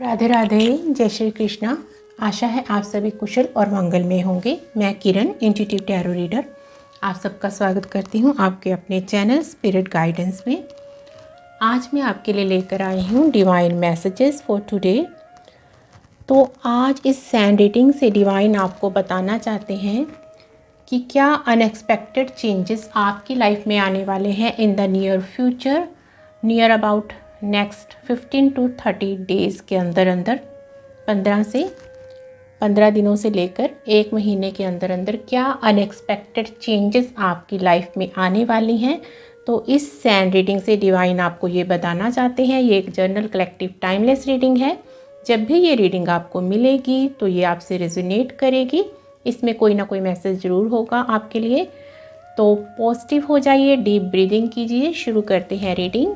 राधे राधे, जय श्री कृष्णा। आशा है आप सभी कुशल और मंगल में होंगे। मैं किरण, इंट्यूटिव टैरो रीडर, आप सबका स्वागत करती हूँ आपके अपने चैनल स्पिरिट गाइडेंस में। आज मैं आपके लिए लेकर आई हूँ डिवाइन मैसेजेस फॉर टुडे। तो आज इस सैंड रीडिंग से डिवाइन आपको बताना चाहते हैं कि क्या अनएक्सपेक्टेड चेंजेस आपकी लाइफ में आने वाले हैं in the near future, near about next 15 to 30 days के अंदर 15 दिनों से लेकर 1 महीने के अंदर क्या अनएक्सपेक्टेड चेंजेस आपकी लाइफ में आने वाली हैं। तो इस सैंड रीडिंग से डिवाइन आपको ये बताना चाहते हैं। ये एक जर्नल कलेक्टिव टाइमलेस रीडिंग है। जब भी ये रीडिंग आपको मिलेगी तो ये आपसे रेजोनेट करेगी। इसमें कोई ना कोई मैसेज ज़रूर होगा आपके लिए। तो पॉजिटिव हो जाइए, डीप ब्रीदिंग कीजिए। शुरू करते हैं रीडिंग।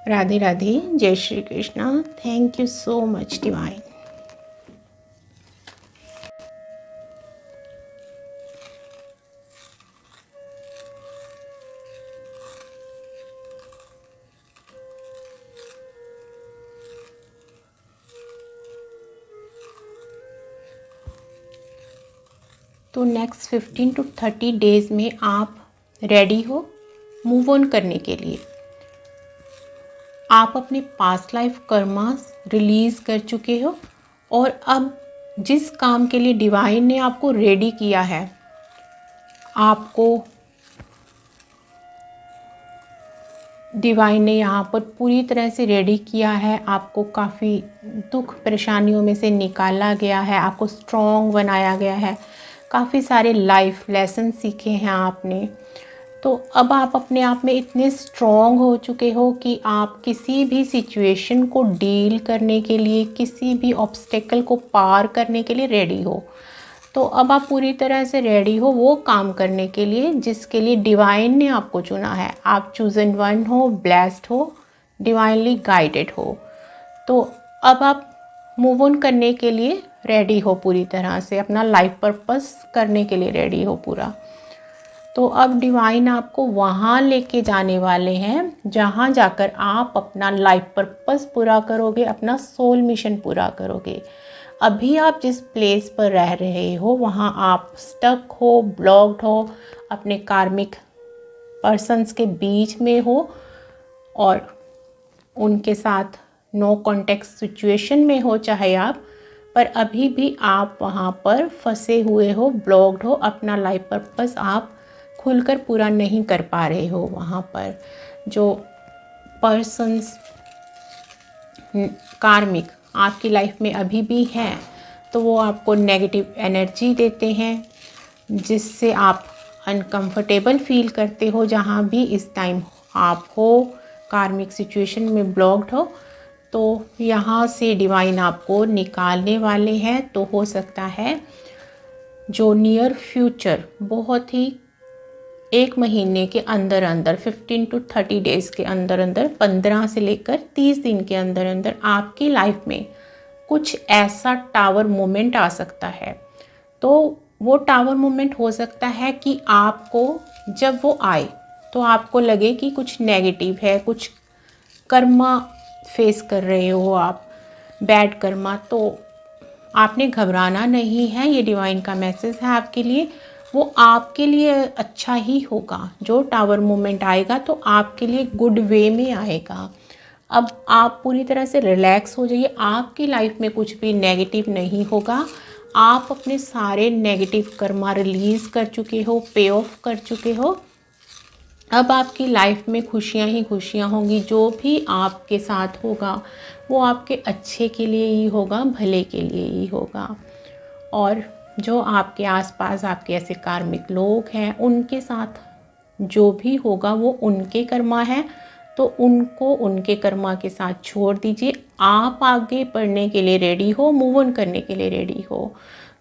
राधे राधे, जय Shri Krishna. Thank you so much divine. तो नेक्स्ट 15 to 30 डेज़ में आप रेडी हो मूव ऑन करने के लिए। आप अपने पास्ट लाइफ कर्मास रिलीज़ कर चुके हो और अब जिस काम के लिए डिवाइन ने आपको रेडी किया है, आपको डिवाइन ने यहाँ पर पूरी तरह से रेडी किया है। आपको काफ़ी दुख परेशानियों में से निकाला गया है, आपको स्ट्रॉन्ग बनाया गया है, काफ़ी सारे लाइफ लेसन सीखे हैं आपने। तो अब आप अपने आप में इतने स्ट्रॉन्ग हो चुके हो कि आप किसी भी सिचुएशन को डील करने के लिए, किसी भी ऑब्स्टेकल को पार करने के लिए रेडी हो। तो अब आप पूरी तरह से रेडी हो वो काम करने के लिए जिसके लिए डिवाइन ने आपको चुना है। आप चूजन वन हो, ब्लेस्ड हो, डिवाइनली गाइडेड हो। तो अब आप मूव ऑन करने के लिए रेडी हो पूरी तरह से, अपना लाइफ पर्पस करने के लिए रेडी हो पूरा। तो अब डिवाइन आपको वहाँ लेके जाने वाले हैं जहाँ जाकर आप अपना लाइफ पर्पस पूरा करोगे, अपना सोल मिशन पूरा करोगे। अभी आप जिस प्लेस पर रह रहे हो वहाँ आप स्टक हो, ब्लॉक्ड हो, अपने कार्मिक पर्सन्स के बीच में हो और उनके साथ नो कॉन्टेक्ट सिचुएशन में हो चाहे आप, पर अभी भी आप वहाँ पर फंसे हुए हो, ब्लॉक्ड हो। अपना लाइफ पर्पस आप खुलकर पूरा नहीं कर पा रहे हो। वहाँ पर जो पर्सन्स कार्मिक आपकी लाइफ में अभी भी हैं, तो वो आपको नेगेटिव एनर्जी देते हैं जिससे आप अनकंफर्टेबल फील करते हो। जहाँ भी इस टाइम आप हो कार्मिक सिचुएशन में ब्लॉक्ड हो, तो यहाँ से डिवाइन आपको निकालने वाले हैं। तो हो सकता है जो नियर फ्यूचर बहुत ही 1 महीने के अंदर 15 to 30 डेज़ के अंदर 15 से लेकर 30 दिन के अंदर आपकी लाइफ में कुछ ऐसा टावर मोमेंट आ सकता है। तो वो टावर मोमेंट हो सकता है कि आपको जब वो आए तो आपको लगे कि कुछ नेगेटिव है, कुछ कर्मा फेस कर रहे हो आप, बैड कर्मा। तो आपने घबराना नहीं है, ये डिवाइन का मैसेज है आपके लिए। वो आपके लिए अच्छा ही होगा। जो टावर मोमेंट आएगा तो आपके लिए गुड वे में आएगा। अब आप पूरी तरह से रिलैक्स हो जाइए। आपकी लाइफ में कुछ भी नेगेटिव नहीं होगा। आप अपने सारे नेगेटिव कर्मा रिलीज़ कर चुके हो, पे ऑफ कर चुके हो। अब आपकी लाइफ में खुशियाँ ही खुशियाँ होंगी। जो भी आपके साथ होगा वो आपके अच्छे के लिए ही होगा, भले के लिए ही होगा। और जो आपके आसपास आपके ऐसे कार्मिक लोग हैं उनके साथ जो भी होगा वो उनके कर्मा है, तो उनको उनके कर्मा के साथ छोड़ दीजिए। आप आगे बढ़ने के लिए रेडी हो, मूव ऑन करने के लिए रेडी हो।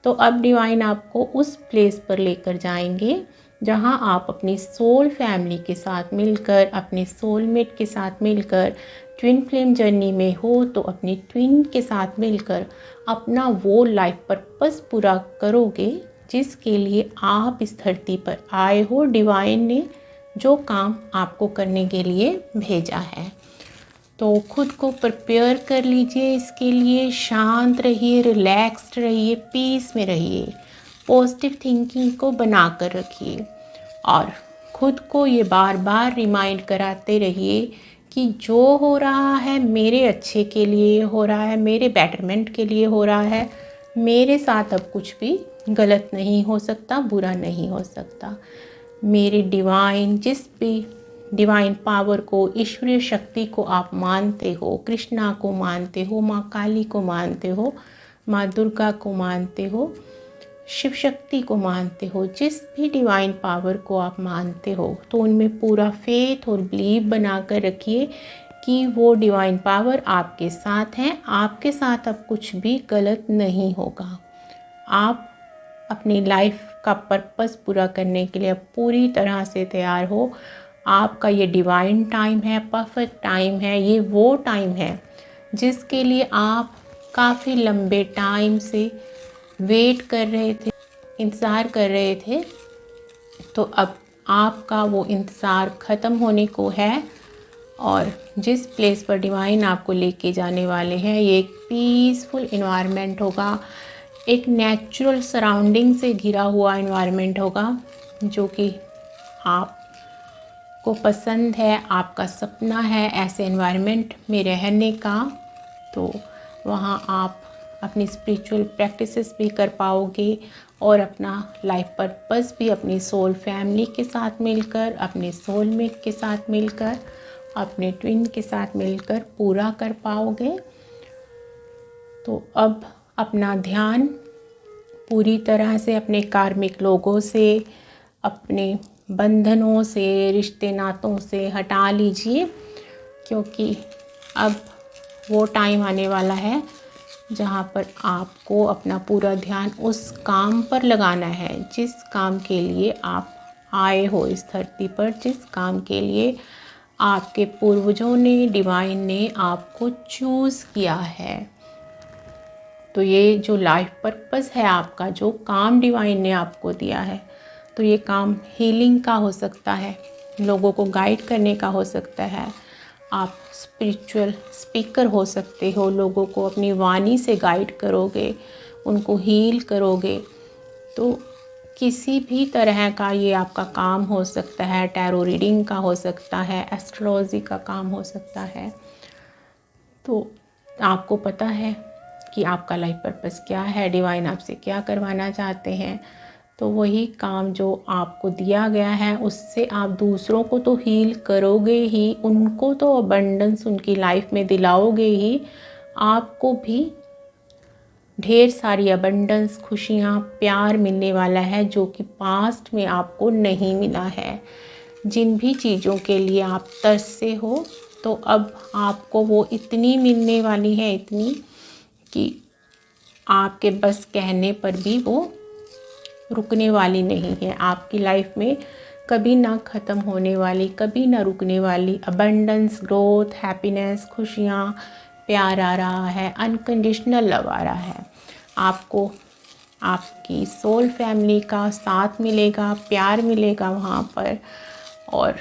तो अब डिवाइन आपको उस प्लेस पर लेकर जाएंगे जहां आप अपनी सोल फैमिली के साथ मिलकर, अपने सोलमेट के साथ मिलकर ट्विन फ्लेम जर्नी में हो तो अपनी ट्विन के साथ मिलकर अपना वो लाइफ पर्पस पूरा करोगे जिसके लिए आप इस धरती पर आए हो। डिवाइन ने जो काम आपको करने के लिए भेजा है। तो खुद को प्रिपेयर कर लीजिए इसके लिए। शांत रहिए, रिलैक्स्ड रहिए, पीस में रहिए, पॉजिटिव थिंकिंग को बना कर रखिए और खुद को ये बार बार रिमाइंड कराते रहिए कि जो हो रहा है मेरे अच्छे के लिए हो रहा है, मेरे बेटरमेंट के लिए हो रहा है। मेरे साथ अब कुछ भी गलत नहीं हो सकता, बुरा नहीं हो सकता। मेरे जिस भी डिवाइन पावर को, ईश्वरीय शक्ति को आप मानते हो, कृष्णा को मानते हो, माँ काली को मानते हो, माँ दुर्गा को मानते हो, शिव शक्ति को मानते हो, जिस भी डिवाइन पावर को आप मानते हो, तो उनमें पूरा फेथ और बिलीव बना कर रखिए कि वो डिवाइन पावर आपके साथ हैं। आपके साथ अब कुछ भी गलत नहीं होगा। आप अपनी लाइफ का पर्पस पूरा करने के लिए अब पूरी तरह से तैयार हो। आपका ये डिवाइन टाइम है, परफेक्ट टाइम है। ये वो टाइम है जिसके लिए आप काफ़ी लंबे टाइम से वेट कर रहे थे, इंतज़ार कर रहे थे। तो अब आपका वो इंतज़ार ख़त्म होने को है और जिस प्लेस पर डिवाइन आपको लेके जाने वाले हैं, ये एक पीसफुल इन्वायरमेंट होगा, एक नेचुरल सराउंडिंग से घिरा हुआ इन्वायरमेंट होगा जो कि आपको पसंद है, आपका सपना है ऐसे इन्वायरमेंट में रहने का। तो वहाँ आप अपनी स्पिरिचुअल प्रैक्टिसेस भी कर पाओगे और अपना लाइफ पर्पस भी अपनी सोल फैमिली के साथ मिलकर, अपने सोलमेट के साथ मिलकर, अपने ट्विन के साथ मिलकर पूरा कर पाओगे। तो अब अपना ध्यान पूरी तरह से अपने कार्मिक लोगों से, अपने बंधनों से, रिश्ते नातों से हटा लीजिए, क्योंकि अब वो टाइम आने वाला है जहाँ पर आपको अपना पूरा ध्यान उस काम पर लगाना है जिस काम के लिए आप आए हो इस धरती पर, जिस काम के लिए आपके पूर्वजों ने, डिवाइन ने आपको चूज़ किया है। तो ये जो लाइफ पर्पस है आपका, जो काम डिवाइन ने आपको दिया है, तो ये काम हीलिंग का हो सकता है, लोगों को गाइड करने का हो सकता है, आप स्पिरिचुअल स्पीकर हो सकते हो, लोगों को अपनी वाणी से गाइड करोगे, उनको हील करोगे। तो किसी भी तरह का ये आपका काम हो सकता है, टैरो रीडिंग का हो सकता है, एस्ट्रोलॉजी का काम हो सकता है। तो आपको पता है कि आपका लाइफ पर्पस क्या है, डिवाइन आपसे क्या करवाना चाहते हैं। तो वही काम जो आपको दिया गया है उससे आप दूसरों को तो हील करोगे ही, उनको तो अबंडेंस उनकी लाइफ में दिलाओगे ही, आपको भी ढेर सारी अबंडेंस, खुशियाँ, प्यार मिलने वाला है जो कि पास्ट में आपको नहीं मिला है। जिन भी चीज़ों के लिए आप तरसे हो, तो अब आपको वो इतनी मिलने वाली है, इतनी कि आपके बस कहने पर भी वो रुकने वाली नहीं है। आपकी लाइफ में कभी ना ख़त्म होने वाली, कभी ना रुकने वाली अबंडेंस, ग्रोथ, हैप्पीनेस, खुशियाँ, प्यार आ रहा है, अनकंडीशनल लव आ रहा है। आपको आपकी सोल फैमिली का साथ मिलेगा, प्यार मिलेगा वहाँ पर। और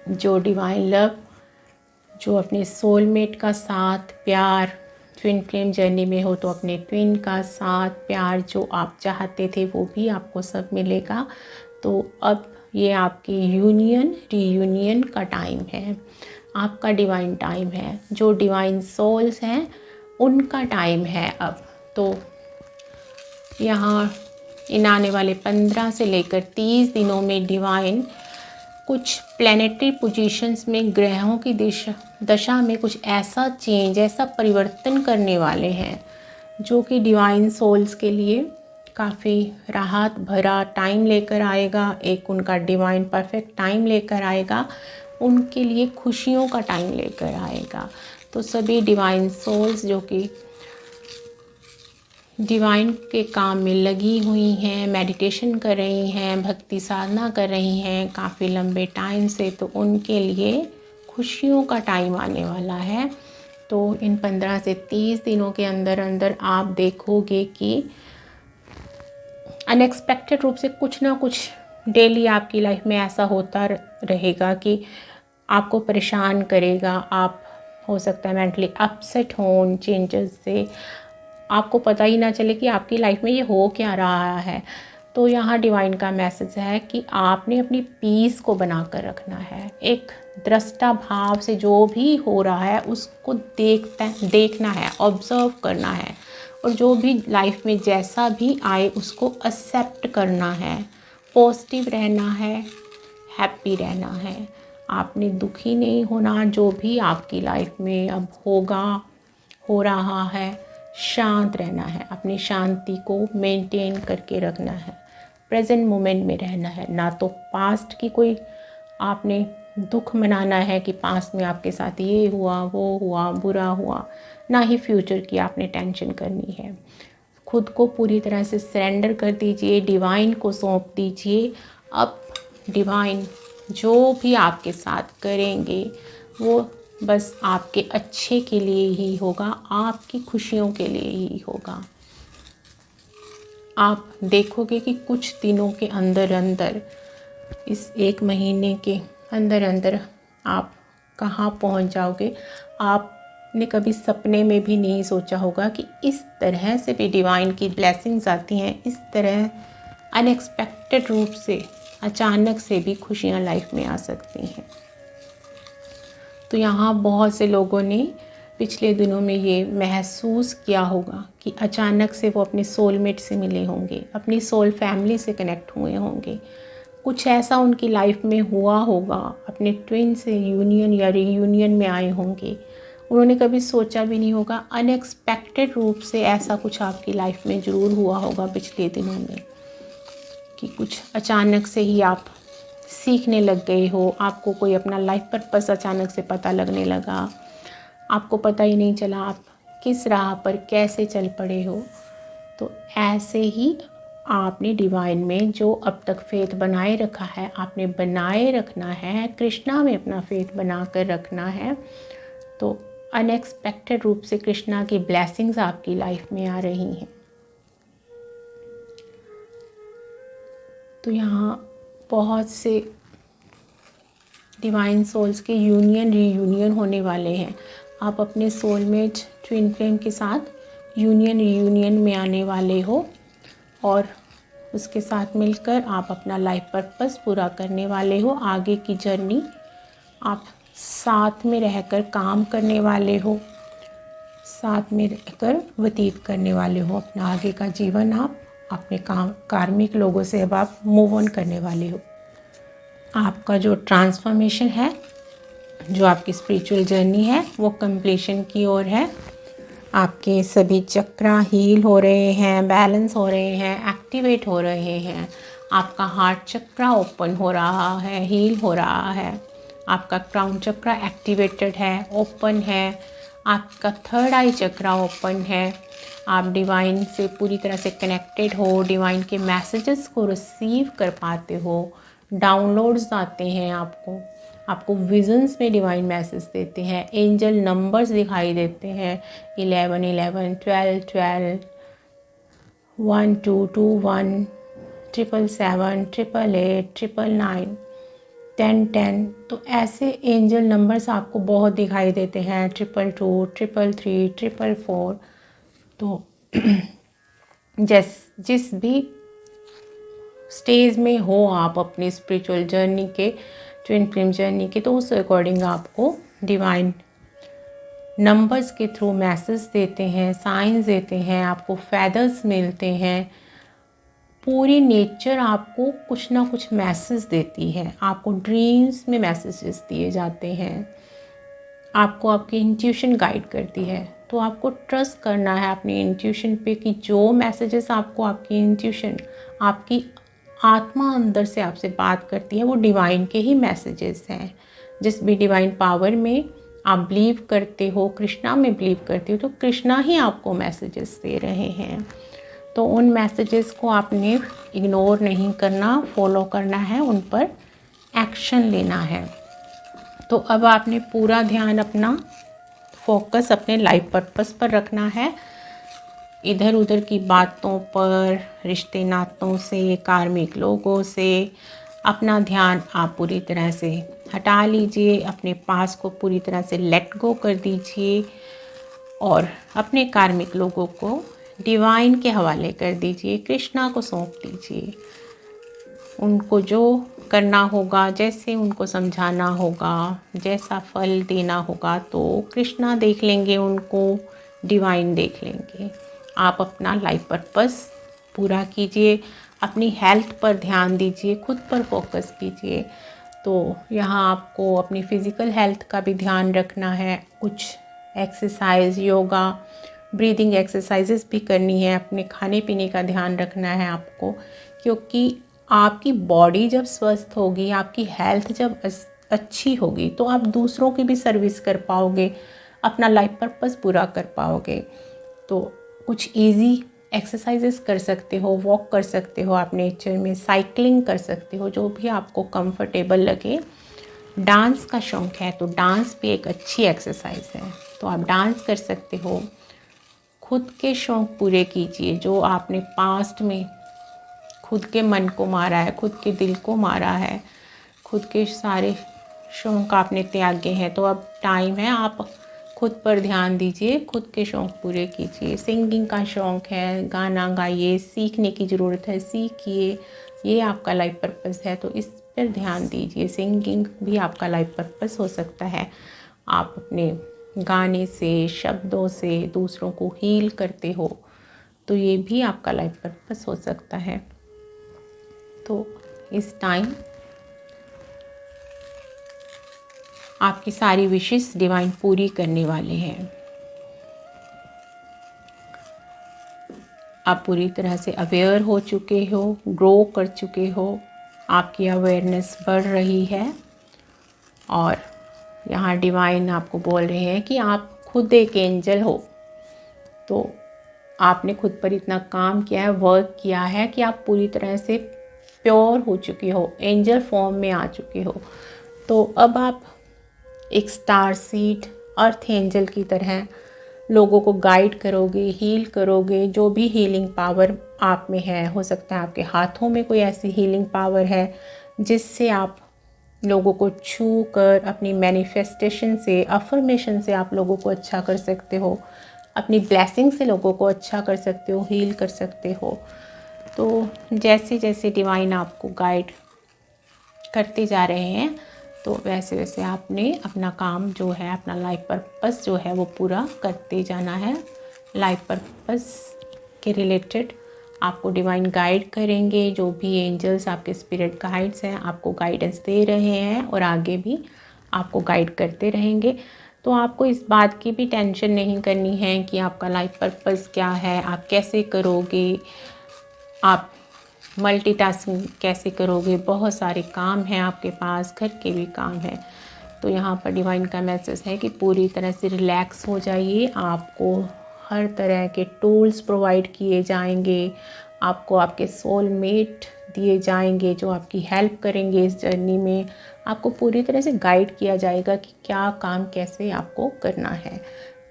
जो डिवाइन लव, जो अपने सोलमेट का साथ, प्यार, ट्विन फ्लेम जर्नी में हो तो अपने ट्विन का साथ, प्यार जो आप चाहते थे वो भी आपको सब मिलेगा। तो अब ये आपकी रीयूनियन का टाइम है, आपका डिवाइन टाइम है। जो डिवाइन सोल्स हैं उनका टाइम है अब। तो यहाँ इन आने वाले 15 से लेकर 30 दिनों में डिवाइन कुछ प्लैनेटरी पोजीशंस में, ग्रहों की दशा में कुछ ऐसा चेंज, ऐसा परिवर्तन करने वाले हैं जो कि डिवाइन सोल्स के लिए काफ़ी राहत भरा टाइम लेकर आएगा। एक उनका डिवाइन परफेक्ट टाइम लेकर आएगा, उनके लिए खुशियों का टाइम लेकर आएगा। तो सभी डिवाइन सोल्स जो कि डिवाइन के काम में लगी हुई हैं, मेडिटेशन कर रही हैं, भक्ति साधना कर रही हैं काफ़ी लंबे टाइम से, तो उनके लिए खुशियों का टाइम आने वाला है। तो इन 15 से 30 दिनों के अंदर अंदर आप देखोगे कि अनएक्सपेक्टेड रूप से कुछ ना कुछ डेली आपकी लाइफ में ऐसा होता रहेगा कि आपको परेशान करेगा। आप हो सकता है मेंटली अपसेट हो उन चेंजेस से, आपको पता ही ना चले कि आपकी लाइफ में ये हो क्या रहा है। तो यहाँ डिवाइन का मैसेज है कि आपने अपनी पीस को बना कर रखना है। एक दृष्टा भाव से जो भी हो रहा है उसको देखना है, ऑब्ज़र्व करना है, और जो भी लाइफ में जैसा भी आए उसको एक्सेप्ट करना है। पॉजिटिव रहना है, हैप्पी रहना है। आपने दुखी नहीं होना। जो भी आपकी लाइफ में अब होगा, हो रहा है, शांत रहना है। अपनी शांति को मेंटेन करके रखना है। प्रेजेंट मोमेंट में रहना है। ना तो पास्ट की कोई आपने दुख मनाना है कि पास्ट में आपके साथ ये हुआ, वो हुआ, बुरा हुआ, ना ही फ्यूचर की आपने टेंशन करनी है। खुद को पूरी तरह से सरेंडर कर दीजिए, डिवाइन को सौंप दीजिए। अब डिवाइन जो भी आपके साथ करेंगे वो बस आपके अच्छे के लिए ही होगा, आपकी खुशियों के लिए ही होगा। आप देखोगे कि कुछ दिनों के अंदर अंदर, इस 1 महीने के अंदर अंदर आप कहाँ पहुँच जाओगे। आपने कभी सपने में भी नहीं सोचा होगा कि इस तरह से भी डिवाइन की ब्लेसिंग्स आती हैं। इस तरह अनएक्सपेक्टेड रूप से, अचानक से भी खुशियाँ लाइफ में आ सकती हैं। तो यहाँ बहुत से लोगों ने पिछले दिनों में ये महसूस किया होगा कि अचानक से वो अपने सोलमेट से मिले होंगे, अपनी सोल फैमिली से कनेक्ट हुए होंगे। कुछ ऐसा उनकी लाइफ में हुआ होगा, अपने ट्विन से यूनियन या रीयूनियन में आए होंगे। उन्होंने कभी सोचा भी नहीं होगा। अनएक्सपेक्टेड रूप से ऐसा कुछ आपकी लाइफ में ज़रूर हुआ होगा पिछले दिनों में, कि कुछ अचानक से ही आप सीखने लग गए हो। आपको कोई अपना लाइफ पर्पस अचानक से पता लगने लगा। आपको पता ही नहीं चला आप किस राह पर कैसे चल पड़े हो। तो ऐसे ही आपने डिवाइन में जो अब तक फेथ बनाए रखा है, आपने बनाए रखना है। कृष्णा में अपना फेथ बना कर रखना है। तो अनएक्सपेक्टेड रूप से कृष्णा की ब्लेसिंग्स आपकी लाइफ में आ रही हैं। तो यहाँ बहुत से डिवाइन सोल्स के यूनियन रीयूनियन होने वाले हैं। आप अपने सोलमेट ट्विन फ्लेम के साथ यूनियन रीयूनियन में आने वाले हो, और उसके साथ मिलकर आप अपना लाइफ पर्पस पूरा करने वाले हो। आगे की जर्नी आप साथ में रहकर काम करने वाले हो, साथ में रहकर व्यतीत करने वाले हो। अपना आगे का जीवन आप अपने कार्मिक लोगों से अब आप मूव ऑन करने वाले हो। आपका जो ट्रांसफॉर्मेशन है, जो आपकी स्पिरिचुअल जर्नी है, वो कंप्लीशन की ओर है। आपके सभी चक्रा हील हो रहे हैं, बैलेंस हो रहे हैं, एक्टिवेट हो रहे हैं। आपका हार्ट चक्रा ओपन हो रहा है, हील हो रहा है। आपका क्राउन चक्रा एक्टिवेटेड है, ओपन है। आपका थर्ड आई चक्रा ओपन है। आप डिवाइन से पूरी तरह से कनेक्टेड हो, डिवाइन के मैसेजेस को रिसीव कर पाते हो। डाउनलोड्स आते हैं आपको विजन्स में डिवाइन मैसेज देते हैं। एंजल नंबर्स दिखाई देते हैं, 11 11, 12 12, 1 2 2 1, 777, 888, 999, 10 10। तो ऐसे एंजल नंबर्स आपको बहुत दिखाई देते हैं, 222, 333, 444। तो जिस भी स्टेज में हो आप अपनी स्पिरिचुअल जर्नी के, ट्विन फ्लेम जर्नी के, तो उस अकॉर्डिंग आपको डिवाइन नंबर्स के थ्रू मैसेज देते हैं, साइंस देते हैं, आपको फेदर्स मिलते हैं। पूरी नेचर आपको कुछ ना कुछ मैसेज देती है। आपको ड्रीम्स में मैसेजेस दिए जाते हैं। आपको आपकी इंट्यूशन गाइड करती है। तो आपको ट्रस्ट करना है अपनी इंट्यूशन पे कि जो मैसेजेस आपको आपकी इंट्यूशन, आपकी आत्मा अंदर से आपसे बात करती है, वो डिवाइन के ही मैसेजेस हैं। जिस भी डिवाइन पावर में आप बिलीव करते हो, कृष्णा में बिलीव करते हो, तो कृष्णा ही आपको मैसेजेस दे रहे हैं। तो उन मैसेजेस को आपने इग्नोर नहीं करना, फॉलो करना है, उन पर एक्शन लेना है। तो अब आपने पूरा ध्यान अपना फोकस अपने लाइफ पर्पस पर रखना है। इधर उधर की बातों पर, रिश्ते नातों से, कार्मिक लोगों से अपना ध्यान आप पूरी तरह से हटा लीजिए, अपने पास को पूरी तरह से लेट गो कर दीजिए और अपने कार्मिक लोगों को डिवाइन के हवाले कर दीजिए, कृष्णा को सौंप दीजिए। उनको जो करना होगा, जैसे उनको समझाना होगा, जैसा फल देना होगा, तो कृष्णा देख लेंगे, उनको डिवाइन देख लेंगे। आप अपना लाइफ पर्पस पूरा कीजिए, अपनी हेल्थ पर ध्यान दीजिए, खुद पर फोकस कीजिए। तो यहाँ आपको अपनी फ़िज़िकल हेल्थ का भी ध्यान रखना है, कुछ एक्सरसाइज, योगा, ब्रीदिंग एक्सरसाइजेस भी करनी है, अपने खाने पीने का ध्यान रखना है आपको, क्योंकि आपकी बॉडी जब स्वस्थ होगी, आपकी हेल्थ जब अच्छी होगी, तो आप दूसरों की भी सर्विस कर पाओगे, अपना लाइफ पर्पस पूरा कर पाओगे। तो कुछ इजी एक्सरसाइजेस कर सकते हो, वॉक कर सकते हो, आप नेचर में साइकिलिंग कर सकते हो, जो भी आपको कंफर्टेबल लगे। डांस का शौक़ है तो डांस भी एक अच्छी एक्सरसाइज है, तो आप डांस कर सकते हो। खुद के शौक़ पूरे कीजिए, जो आपने पास्ट में खुद के मन को मारा है, खुद के दिल को मारा है, खुद के सारे शौक़ आपने त्यागे हैं, तो अब टाइम है आप खुद पर ध्यान दीजिए, खुद के शौक़ पूरे कीजिए। सिंगिंग का शौक़ है, गाना गाइए, सीखने की ज़रूरत है, सीखिए, ये आपका लाइफ पर्पस है, तो इस पर ध्यान दीजिए। सिंगिंग भी आपका लाइफ पर्पस हो सकता है। आप अपने गाने से, शब्दों से दूसरों को हील करते हो, तो ये भी आपका लाइफ पर्पस हो सकता है। तो इस टाइम आपकी सारी विशेस डिवाइन पूरी करने वाले हैं। आप पूरी तरह से अवेयर हो चुके हो, ग्रो कर चुके हो, आपकी अवेयरनेस बढ़ रही है और यहाँ डिवाइन आपको बोल रहे हैं कि आप खुद एक एंजल हो। तो आपने खुद पर इतना काम किया है, वर्क किया है कि आप पूरी तरह से प्योर हो चुके हो, एंजल फॉर्म में आ चुके हो। तो अब आप एक स्टार सीड, अर्थ एंजल की तरह लोगों को गाइड करोगे, हील करोगे। जो भी हीलिंग पावर आप में है, हो सकता है आपके हाथों में कोई ऐसी हीलिंग पावर है जिससे आप लोगों को छू कर अपनी मैनिफेस्टेशन से, अफर्मेशन से आप लोगों को अच्छा कर सकते हो, अपनी ब्लेसिंग से लोगों को अच्छा कर सकते हो, हील कर सकते हो। तो जैसे जैसे डिवाइन आपको गाइड करते जा रहे हैं, तो वैसे वैसे आपने अपना काम जो है, अपना लाइफ पर्पस जो है वो पूरा करते जाना है। लाइफ पर्पस के रिलेटेड आपको डिवाइन गाइड करेंगे, जो भी एंजल्स आपके स्पिरिट गाइड्स हैं आपको गाइडेंस दे रहे हैं और आगे भी आपको गाइड करते रहेंगे। तो आपको इस बात की भी टेंशन नहीं करनी है कि आपका लाइफ पर्पस क्या है, आप कैसे करोगे, आप मल्टीटास्किंग कैसे करोगे। बहुत सारे काम हैं आपके पास, घर के भी काम हैं। तो यहाँ पर डिवाइन का मैसेज है कि पूरी तरह से रिलैक्स हो जाइए। आपको हर तरह के टूल्स प्रोवाइड किए जाएंगे, आपको आपके सोलमेट दिए जाएंगे जो आपकी हेल्प करेंगे इस जर्नी में। आपको पूरी तरह से गाइड किया जाएगा कि क्या काम कैसे आपको करना है।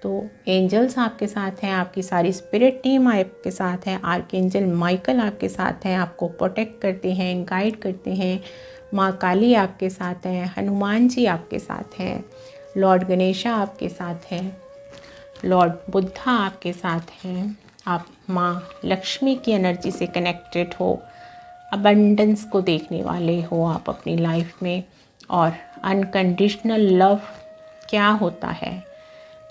तो एंजल्स आपके साथ हैं, आपकी सारी स्पिरिट टीम आपके साथ है, आर्कएंजल माइकल आपके साथ हैं, आपको प्रोटेक्ट करते हैं, गाइड करते हैं। माँ काली आपके साथ हैं, हनुमान जी आपके साथ हैं, लॉर्ड गणेशा आपके साथ हैं, लॉर्ड बुद्धा आपके साथ हैं। आप माँ लक्ष्मी की एनर्जी से कनेक्टेड हो, अबंडेंस को देखने वाले हो आप अपनी लाइफ में। और अनकंडीशनल लव क्या होता है,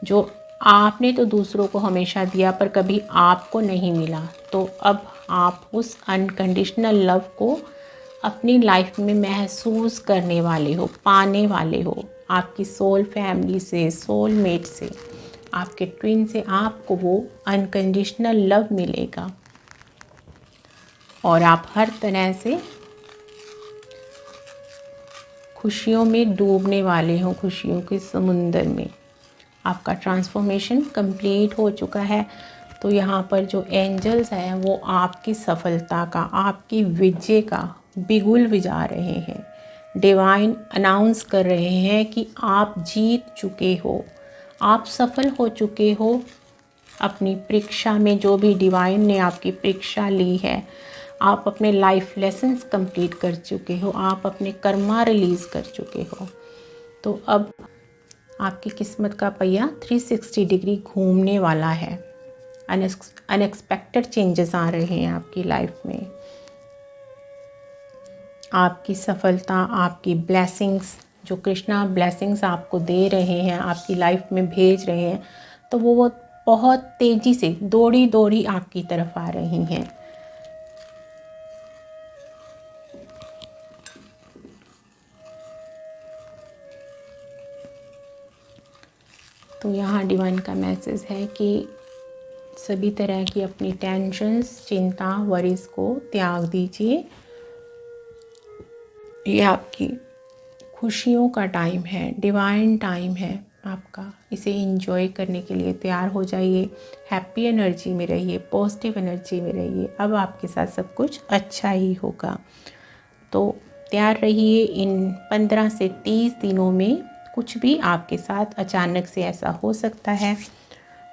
जो आपने तो दूसरों को हमेशा दिया पर कभी आपको नहीं मिला, तो अब आप उस अनकंडीशनल लव को अपनी लाइफ में महसूस करने वाले हो, पाने वाले हो। आपकी सोल फैमिली से, सोलमेट से, आपके ट्विन से आपको वो अनकंडीशनल लव मिलेगा और आप हर तरह से खुशियों में डूबने वाले हो, खुशियों के समुंदर में। आपका ट्रांसफॉर्मेशन कंप्लीट हो चुका है। तो यहाँ पर जो एंजल्स हैं वो आपकी सफलता का, आपकी विजय का बिगुल बजा रहे हैं। डिवाइन अनाउंस कर रहे हैं कि आप जीत चुके हो, आप सफल हो चुके हो अपनी परीक्षा में। जो भी डिवाइन ने आपकी परीक्षा ली है, आप अपने लाइफ लेसन्स कंप्लीट कर चुके हो, आप अपने कर्मा रिलीज़ कर चुके हो। तो अब आपकी किस्मत का पहिया 360 डिग्री घूमने वाला है। अनएक्सपेक्टेड चेंजेस आ रहे हैं आपकी लाइफ में। आपकी सफलता, आपकी ब्लेसिंग्स, जो कृष्णा ब्लेसिंग्स आपको दे रहे हैं, आपकी लाइफ में भेज रहे हैं, तो वो बहुत तेज़ी से दौड़ी दौड़ी आपकी तरफ आ रही हैं। तो यहाँ डिवाइन का मैसेज है कि सभी तरह की अपनी टेंशन्स, चिंता, वरीज को त्याग दीजिए। ये आपकी खुशियों का टाइम है, डिवाइन टाइम है आपका। इसे एंजॉय करने के लिए तैयार हो जाइए। हैप्पी एनर्जी में रहिए, पॉजिटिव एनर्जी में रहिए। अब आपके साथ सब कुछ अच्छा ही होगा। तो तैयार रहिए। इन 15 से 30 दिनों में कुछ भी आपके साथ अचानक से ऐसा हो सकता है।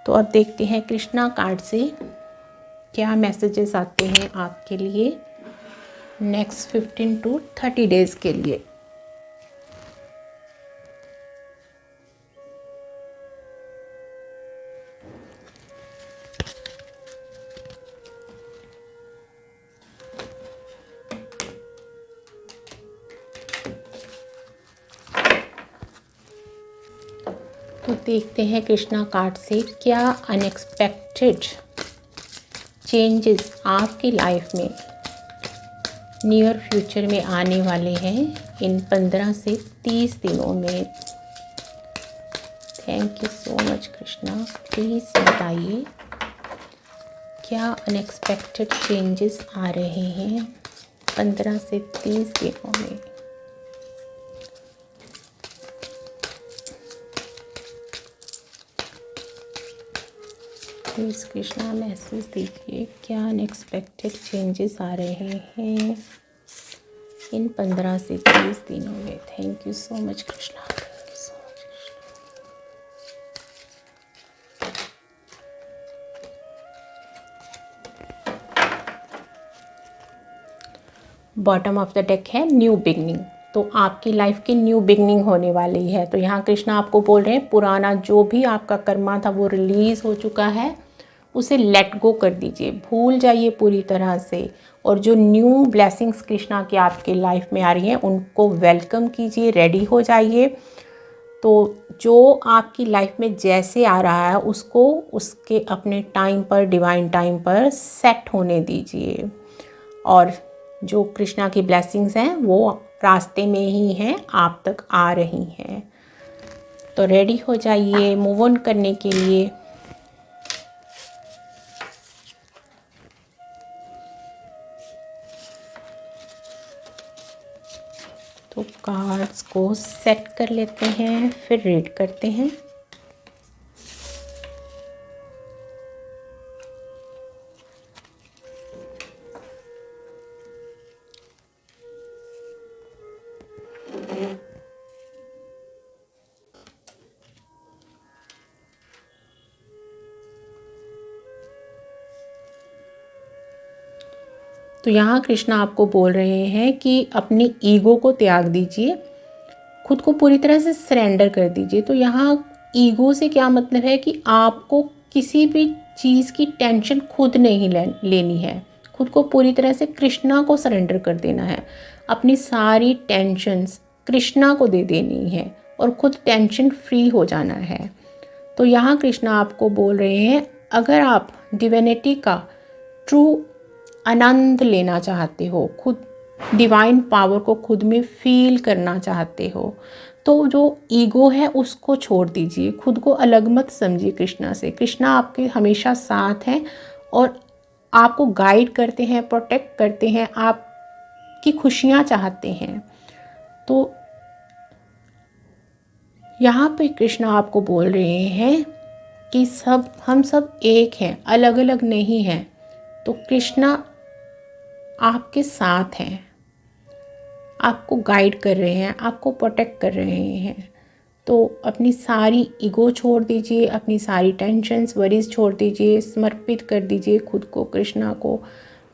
तो अब देखते हैं कृष्णा कार्ड से क्या मैसेजेस आते हैं आपके लिए नेक्स्ट 15 to 30 डेज़ के लिए। तो देखते हैं कृष्णा कार्ड से क्या अनएक्सपेक्टेड चेंजेस आपकी लाइफ में नियर फ्यूचर में आने वाले हैं इन 15 से 30 दिनों में। Thank you so much Krishna. Please बताइए क्या अनएक्सपेक्टेड चेंजेस आ रहे हैं 15 से 30 दिनों में। प्लीज़ कृष्णा मैसेज दीजिए क्या अनएक्सपेक्टेड चेंजेस आ रहे हैं इन 15 से 30 दिनों में। Thank you so much Krishna. Thank you so much Krishna. Bottom of the deck है न्यू बिगनिंग। तो आपकी लाइफ की न्यू बिगनिंग होने वाली है। तो यहाँ कृष्णा आपको बोल रहे हैं पुराना जो भी आपका कर्मा था वो रिलीज़ हो चुका है, उसे लेट गो कर दीजिए, भूल जाइए पूरी तरह से। और जो न्यू ब्लेसिंग्स कृष्णा की आपके लाइफ में आ रही हैं उनको वेलकम कीजिए, रेडी हो जाइए। तो जो आपकी लाइफ में जैसे आ रहा है उसको उसके अपने टाइम पर, डिवाइन टाइम पर सेट होने दीजिए। और जो कृष्णा की ब्लेसिंग्स हैं वो रास्ते में ही हैं, आप तक आ रही हैं। तो रेडी हो जाइए मूव ऑन करने के लिए। तो कार्ड्स को सेट कर लेते हैं, फिर रीड करते हैं। तो यहाँ कृष्णा आपको बोल रहे हैं कि अपनी ईगो को त्याग दीजिए, खुद को पूरी तरह से सरेंडर कर दीजिए। तो यहाँ ईगो से क्या मतलब है कि आपको किसी भी चीज़ की टेंशन खुद नहीं लेनी है। खुद को पूरी तरह से कृष्णा को सरेंडर कर देना है। अपनी सारी टेंशन्स कृष्णा को दे देनी है और खुद टेंशन फ्री हो जाना है। तो यहाँ कृष्णा आपको बोल रहे हैं अगर आप डिविनिटी का ट्रू आनंद लेना चाहते हो, खुद डिवाइन पावर को खुद में फील करना चाहते हो, तो जो ईगो है उसको छोड़ दीजिए, खुद को अलग मत समझिए कृष्णा से। कृष्णा आपके हमेशा साथ हैं और आपको गाइड करते हैं, प्रोटेक्ट करते हैं, आपकी खुशियाँ चाहते हैं। तो यहाँ पे कृष्णा आपको बोल रहे हैं कि हम सब एक हैं, अलग अलग नहीं हैं। तो कृष्णा आपके साथ हैं, आपको गाइड कर रहे हैं, आपको प्रोटेक्ट कर रहे हैं। तो अपनी सारी ईगो छोड़ दीजिए, अपनी सारी टेंशन्स, वरीज छोड़ दीजिए, समर्पित कर दीजिए खुद को कृष्णा को।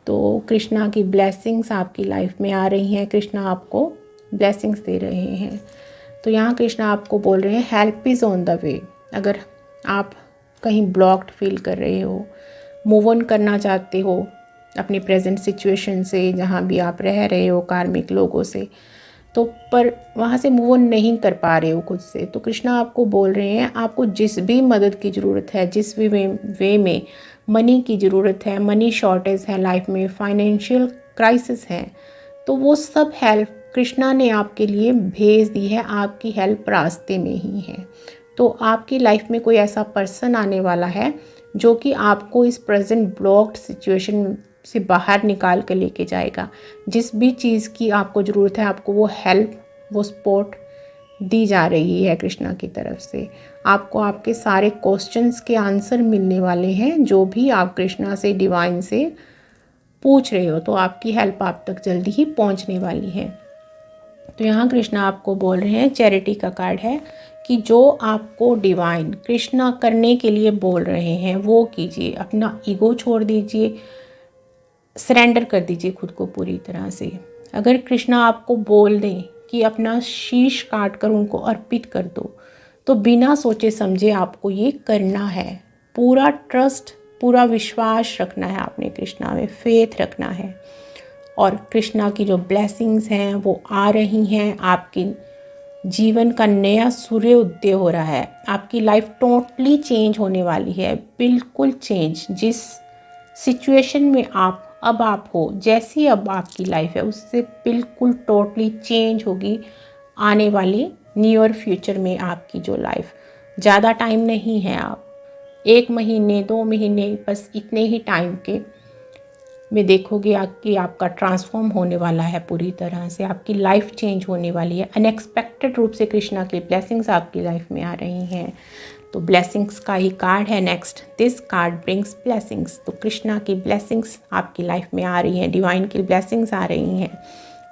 तो कृष्णा की ब्लेसिंग्स आपकी लाइफ में आ रही हैं, कृष्णा आपको ब्लेसिंग्स दे रहे हैं। तो यहाँ कृष्णा आपको बोल रहे हैं help is on the way. अगर आप कहीं ब्लॉक्ड फील कर रहे हो, मूव ऑन करना चाहते हो अपनी प्रेजेंट सिचुएशन से, जहाँ भी आप रह रहे हो कार्मिक लोगों से, तो पर वहाँ से मूव ऑन नहीं कर पा रहे हो खुद से, तो कृष्णा आपको बोल रहे हैं आपको जिस भी मदद की ज़रूरत है, जिस भी वे में मनी की ज़रूरत है, मनी शॉर्टेज है लाइफ में, फाइनेंशियल क्राइसिस है, तो वो सब हेल्प कृष्णा ने आपके लिए भेज दी है, आपकी हेल्प रास्ते में ही है। तो आपकी लाइफ में कोई ऐसा पर्सन आने वाला है जो कि आपको इस प्रेजेंट ब्लॉक्ड सिचुएशन से बाहर निकाल कर लेके जाएगा। जिस भी चीज़ की आपको ज़रूरत है, आपको वो हेल्प, वो सपोर्ट दी जा रही है कृष्णा की तरफ से। आपको आपके सारे क्वेश्चंस के आंसर मिलने वाले हैं, जो भी आप कृष्णा से, डिवाइन से पूछ रहे हो, तो आपकी हेल्प आप तक जल्दी ही पहुंचने वाली है। तो यहाँ कृष्णा आपको बोल रहे हैं, चैरिटी का कार्ड है कि जो आपको डिवाइन कृष्णा करने के लिए बोल रहे हैं वो कीजिए। अपना ईगो छोड़ दीजिए, सरेंडर कर दीजिए खुद को पूरी तरह से। अगर कृष्णा आपको बोल दें कि अपना शीश काट कर उनको अर्पित कर दो, तो बिना सोचे समझे आपको ये करना है। पूरा ट्रस्ट, पूरा विश्वास रखना है आपने कृष्णा में, फेथ रखना है। और कृष्णा की जो ब्लेसिंग्स हैं वो आ रही हैं, आपकी जीवन का नया सूर्य उदय हो रहा है, आपकी लाइफ टोटली चेंज होने वाली है, बिल्कुल चेंज। जिस सिचुएशन में आप हो, जैसी अब आपकी लाइफ है, उससे बिल्कुल टोटली चेंज होगी आने वाले नियर फ्यूचर में आपकी जो लाइफ। ज़्यादा टाइम नहीं है, आप 1 महीने 2 महीने बस इतने ही टाइम के में देखोगे कि आपका ट्रांसफॉर्म होने वाला है, पूरी तरह से आपकी लाइफ चेंज होने वाली है। अनएक्सपेक्टेड रूप से कृष्णा की ब्लेसिंग्स आपकी लाइफ में आ रही हैं। तो ब्लेसिंग्स का ही कार्ड है next, this card brings blessings. तो कृष्णा की ब्लेसिंग्स आपकी लाइफ में आ रही हैं, डिवाइन की ब्लेसिंग्स आ रही हैं।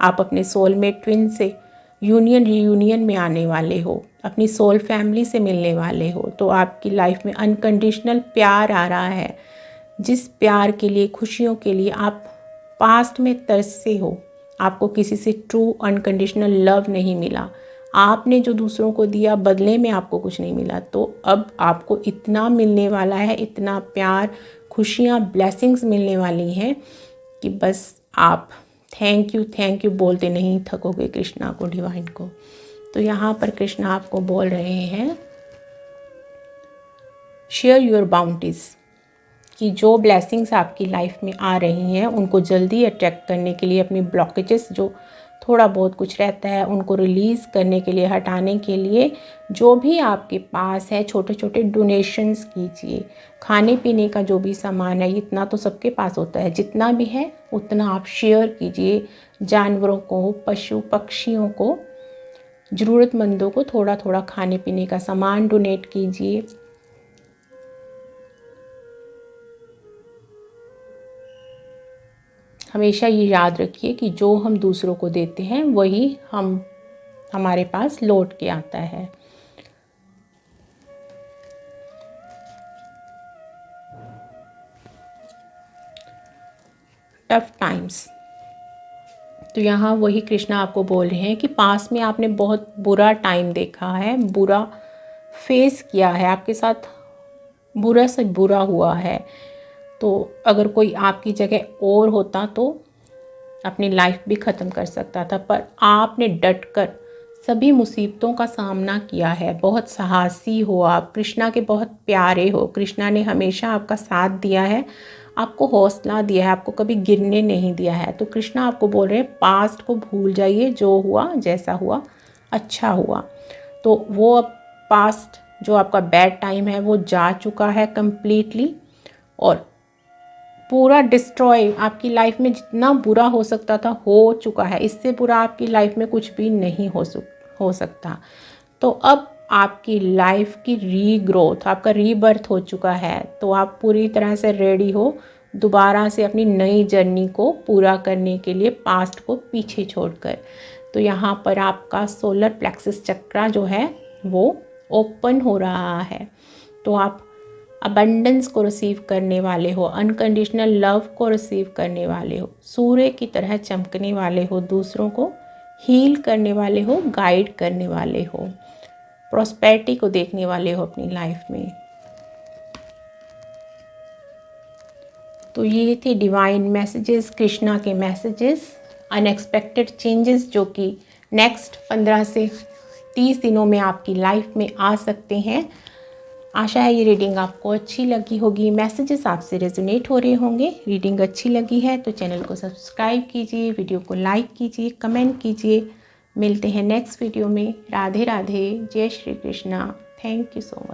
आप अपने सोलमेट ट्विन से रीयूनियन में आने वाले हो, अपनी सोल फैमिली से मिलने वाले हो। तो आपकी लाइफ में अनकंडीशनल प्यार आ रहा है, जिस प्यार के लिए, खुशियों के लिए आप पास्ट में तरसे हो। आपको किसी से ट्रू अनकंडीशनल लव नहीं मिला, आपने जो दूसरों को दिया बदले में आपको कुछ नहीं मिला, तो अब आपको इतना मिलने वाला है, इतना प्यार, खुशियाँ, ब्लेसिंग्स मिलने वाली हैं कि बस आप थैंक यू बोलते नहीं थकोगे कृष्णा को, डिवाइन को। तो यहाँ पर कृष्णा आपको बोल रहे हैं शेयर योर बाउंटीज़, कि जो ब्लेसिंग्स आपकी लाइफ में आ रही हैं उनको जल्दी अट्रैक्ट करने के लिए, अपनी ब्लॉकेजेस जो थोड़ा बहुत कुछ रहता है उनको रिलीज़ करने के लिए, हटाने के लिए, जो भी आपके पास है छोटे छोटे डोनेशंस कीजिए। खाने पीने का जो भी सामान है, इतना तो सबके पास होता है, जितना भी है उतना आप शेयर कीजिए। जानवरों को, पशु पक्षियों को, ज़रूरतमंदों को थोड़ा थोड़ा खाने पीने का सामान डोनेट कीजिए। हमेशा ये याद रखिए कि जो हम दूसरों को देते हैं वही हमारे पास लौट के आता है। टफ टाइम्स, तो यहाँ वही कृष्णा आपको बोल रहे हैं कि पास में आपने बहुत बुरा टाइम देखा है, बुरा फेस किया है, आपके साथ बुरा से बुरा हुआ है। तो अगर कोई आपकी जगह और होता तो अपनी लाइफ भी ख़त्म कर सकता था, पर आपने डटकर सभी मुसीबतों का सामना किया है। बहुत साहसी हो आप, कृष्णा के बहुत प्यारे हो, कृष्णा ने हमेशा आपका साथ दिया है, आपको हौसला दिया है, आपको कभी गिरने नहीं दिया है। तो कृष्णा आपको बोल रहे हैं पास्ट को भूल जाइए, जो हुआ जैसा हुआ अच्छा हुआ। तो वो अब पास्ट जो आपका बैड टाइम है वो जा चुका है कंप्लीटली, और पूरा डिस्ट्रॉय आपकी लाइफ में जितना बुरा हो सकता था हो चुका है। इससे बुरा आपकी लाइफ में कुछ भी नहीं हो सकता। तो अब आपकी लाइफ की रीग्रोथ, आपका रीबर्थ हो चुका है। तो आप पूरी तरह से रेडी हो दोबारा से अपनी नई जर्नी को पूरा करने के लिए, पास्ट को पीछे छोड़कर। तो यहाँ पर आपका सोलर प्लेक्सस चक्रा जो है वो ओपन हो रहा है। तो आप अबंडेंस को रिसीव करने वाले हो, अनकंडीशनल लव को रिसीव करने वाले हो, सूर्य की तरह चमकने वाले हो, दूसरों को हील करने वाले हो, गाइड करने वाले हो, प्रॉस्पेरिटी को देखने वाले हो अपनी लाइफ में। तो ये थे डिवाइन मैसेजेस, कृष्णा के मैसेजेस, अनएक्सपेक्टेड चेंजेस जो कि नेक्स्ट 15 से 30 दिनों में आपकी लाइफ में आ सकते हैं। आशा है ये रीडिंग आपको अच्छी लगी होगी, मैसेजेस आपसे रेजोनेट हो रहे होंगे। रीडिंग अच्छी लगी है तो चैनल को सब्सक्राइब कीजिए, वीडियो को लाइक कीजिए, कमेंट कीजिए। मिलते हैं नेक्स्ट वीडियो में। राधे राधे, जय Shri Krishna. Thank you so much.